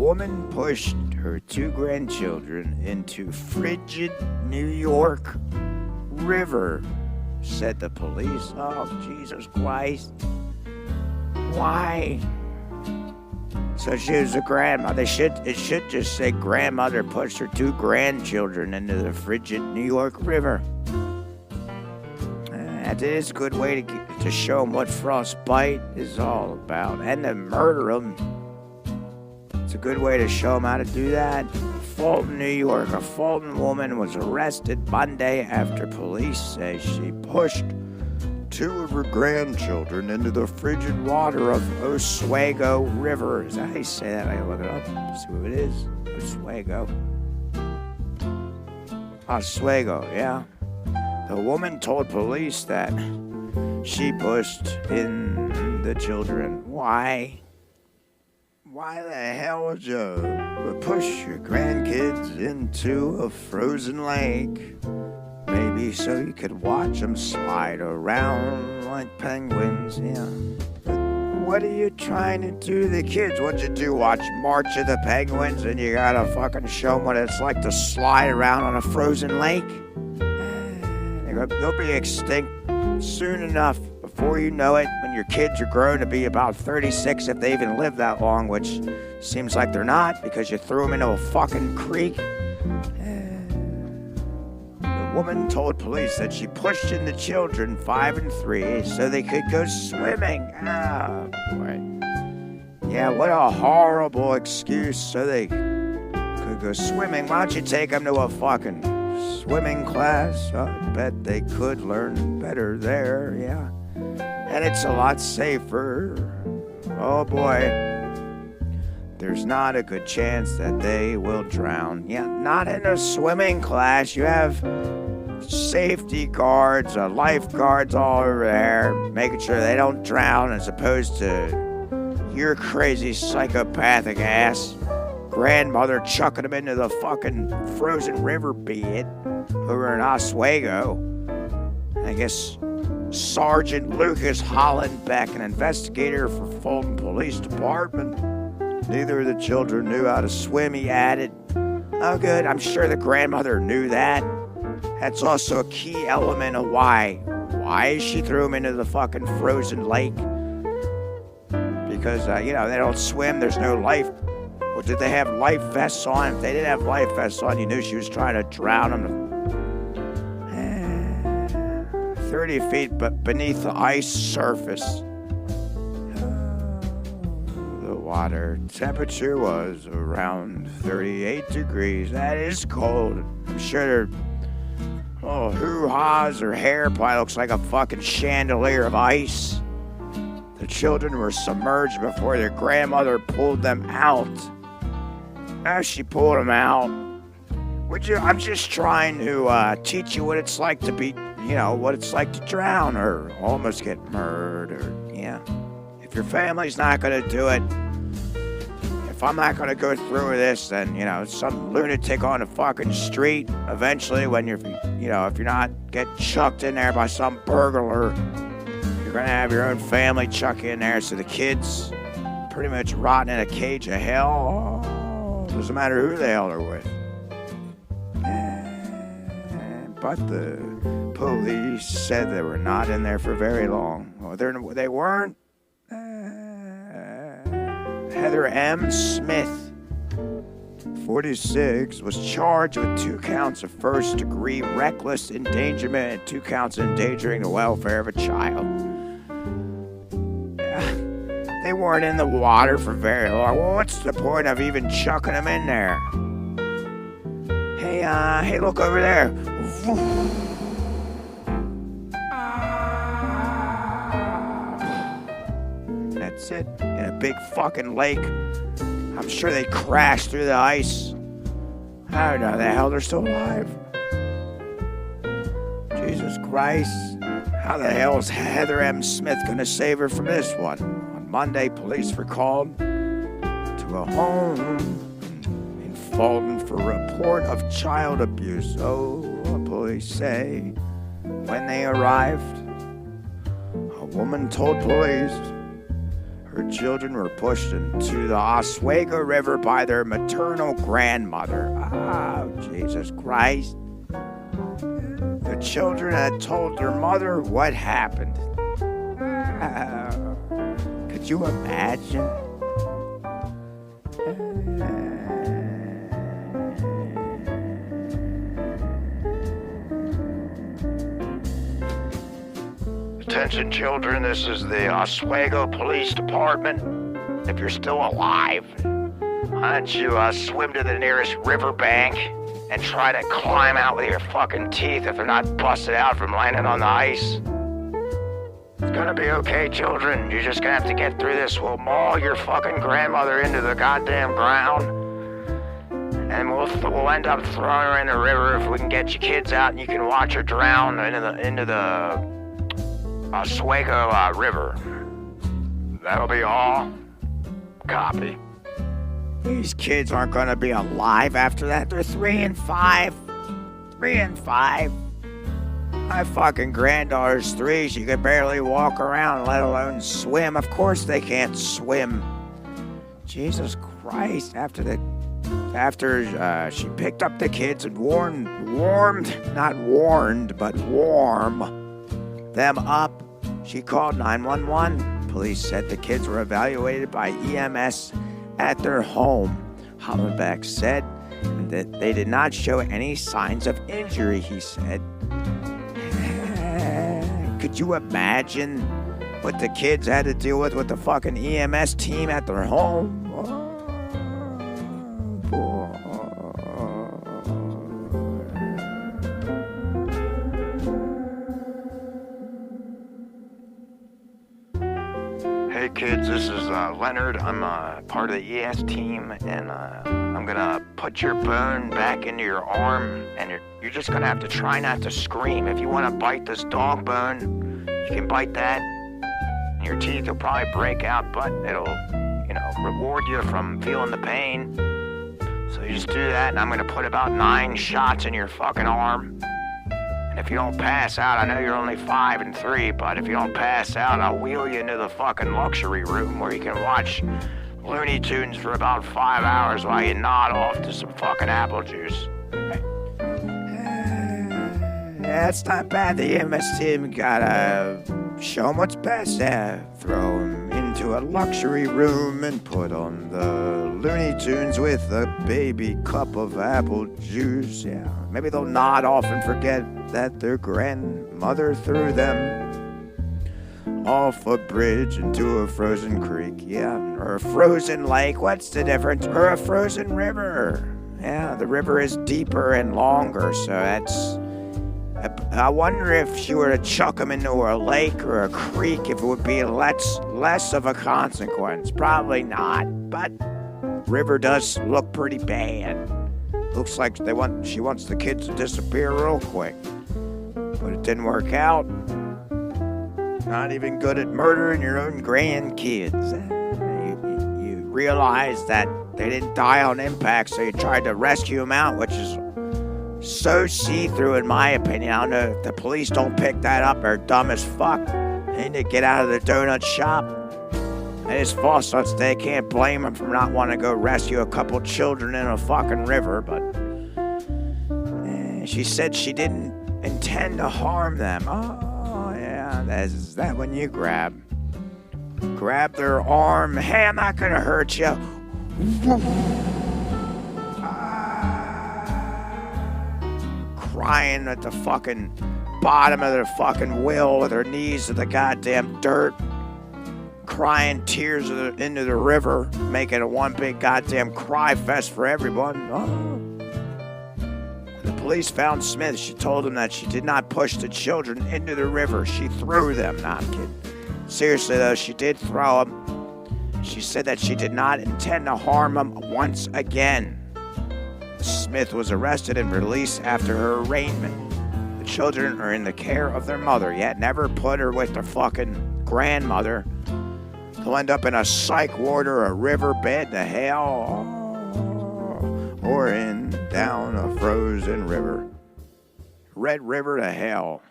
woman pushed her 2 grandchildren into frigid New York River, said the police. Oh, Jesus Christ. Why? So she was a grandmother. It should just say grandmother pushed her 2 grandchildren into the frigid New York River. That is a good way to show them what frostbite is all about, and to murder them. It's a good way to show them how to do that. Fulton, New York. A Fulton woman was arrested Monday after police say she pushed 2 of her grandchildren into the frigid water of Oswego River. Is that how you say that? I gotta look it up, see what it is. Oswego, yeah. The woman told police that she pushed in the children. Why? Why the hell would you push your grandkids into a frozen lake? Maybe so you could watch them slide around like penguins, yeah. But what are you trying to do to the kids? What'd you do, watch March of the Penguins and you gotta fucking show them what it's like to slide around on a frozen lake? They'll be extinct soon enough, before you know it, when your kids are grown to be about 36, if they even live that long, which seems like they're not, because you threw them into a fucking creek. The woman told police that she pushed in the children, 5 and 3, so they could go swimming. Oh, boy. Yeah, what a horrible excuse, so they could go swimming. Why don't you take them to a fucking swimming class? I bet they could learn better there, yeah. And it's a lot safer. Oh boy. There's not a good chance that they will drown. Yeah, not in a swimming class. You have safety guards, lifeguards all over there, making sure they don't drown, as opposed to your crazy psychopathic ass grandmother chucking them into the fucking frozen river bed over in Oswego. I guess Sergeant Lucas Hollenbeck, an investigator for Fulton Police Department. Neither of the children knew how to swim, he added. Oh, good. I'm sure the grandmother knew that. That's also a key element of why she threw them into the fucking frozen lake. Because, they don't swim. There's no life. Or did they have life vests on? If they didn't have life vests on, you knew she was trying to drown them. 30 feet beneath the ice surface. The water temperature was around 38 degrees. That is cold. I'm sure hoo-ha's her hair probably looks like a fucking chandelier of ice. The children were submerged before their grandmother pulled them out. As she pulled them out, I'm just trying to teach you what it's like to be, what it's like to drown or almost get murdered. Yeah. If your family's not going to do it, if I'm not going to go through with this, then, some lunatic on the fucking street, eventually when if you're not getting chucked in there by some burglar, you're going to have your own family chuck you in there, so the kids pretty much rotting in a cage of hell. Doesn't matter who the hell they're with. But the police said they were not in there for very long. Well, they weren't. Heather M. Smith, 46, was charged with 2 counts of first-degree reckless endangerment and 2 counts of endangering the welfare of a child. They weren't in the water for very long. Well, what's the point of even chucking them in there? Hey, look over there. That's it. In a big fucking lake. I'm sure they crashed through the ice. I don't know how the hell they're still alive. Jesus Christ. How the hell is Heather M. Smith going to save her from this one? On Monday, police were called to a home in Fulton for a report of child abuse. Oh, police say. When they arrived, a woman told police Her children were pushed into the Oswego River by their maternal grandmother. Oh, Jesus Christ. The children had told their mother what happened. Could you imagine? Attention children, this is the Oswego Police Department. If you're still alive, why don't you swim to the nearest riverbank and try to climb out with your fucking teeth if they're not busted out from landing on the ice. It's gonna be okay, children. You're just gonna have to get through this. We'll maul your fucking grandmother into the goddamn ground, and we'll end up throwing her in the river if we can get your kids out and you can watch her drown into the Oswego River. That'll be all. Copy. These kids aren't gonna be alive after that. They're 3 and 5. 3 and 5. My fucking granddaughter's 3. She could barely walk around, let alone swim. Of course they can't swim. Jesus Christ. After she picked up the kids and warmed them up, she called 911. Police said the kids were evaluated by EMS at their home. Hollenbeck said that they did not show any signs of injury, he said. Could you imagine what the kids had to deal with the fucking EMS team at their home? Hey kids, this is Leonard. I'm part of the ES team, and I'm gonna put your bone back into your arm, and you're just gonna have to try not to scream. If you want to bite this dog bone, you can bite that, and your teeth will probably break out, but it'll, reward you from feeling the pain. So you just do that, and I'm gonna put about 9 shots in your fucking arm. And if you don't pass out, I know you're only 5 and 3, but if you don't pass out, I'll wheel you into the fucking luxury room where you can watch Looney Tunes for about 5 hours while you nod off to some fucking apple juice. That's not bad. The EMS team gotta show them what's best. Throw them into a luxury room and put on the Looney Tunes with a baby cup of apple juice. Yeah, maybe they'll nod off and forget that their grandmother threw them off a bridge into a frozen creek. Yeah, or a frozen lake. What's the difference? Or a frozen river. Yeah, the river is deeper and longer, so that's... I wonder if she were to chuck them into a lake or a creek, if it would be less of a consequence. Probably not, but river does look pretty bad. Looks like she wants the kids to disappear real quick. But it didn't work out. Not even good at murdering your own grandkids. You realize that they didn't die on impact, so you tried to rescue them out, which is so see-through in my opinion. I don't know if the police don't pick that up. They're dumb as fuck. They need to get out of the donut shop. And it's false, so they can't blame them for not wanting to go rescue a couple children in a fucking river. But she said she didn't intend to harm them. Oh, yeah, is that when you grab their arm? Hey, I'm not gonna hurt you. Crying at the fucking bottom of their fucking wheel with her knees to the goddamn dirt. Crying tears into the river, making it one big goddamn cry fest for everyone. Oh. The police found Smith. She told them that she did not push the children into the river. She threw them. Nah, I'm kidding. Seriously, though, she did throw them. She said that she did not intend to harm them once again. Smith was arrested and released after her arraignment. The children are in the care of their mother, yet never put her with their fucking grandmother. They'll end up in a psych ward or a riverbed to hell, or down a frozen river. Red River to hell.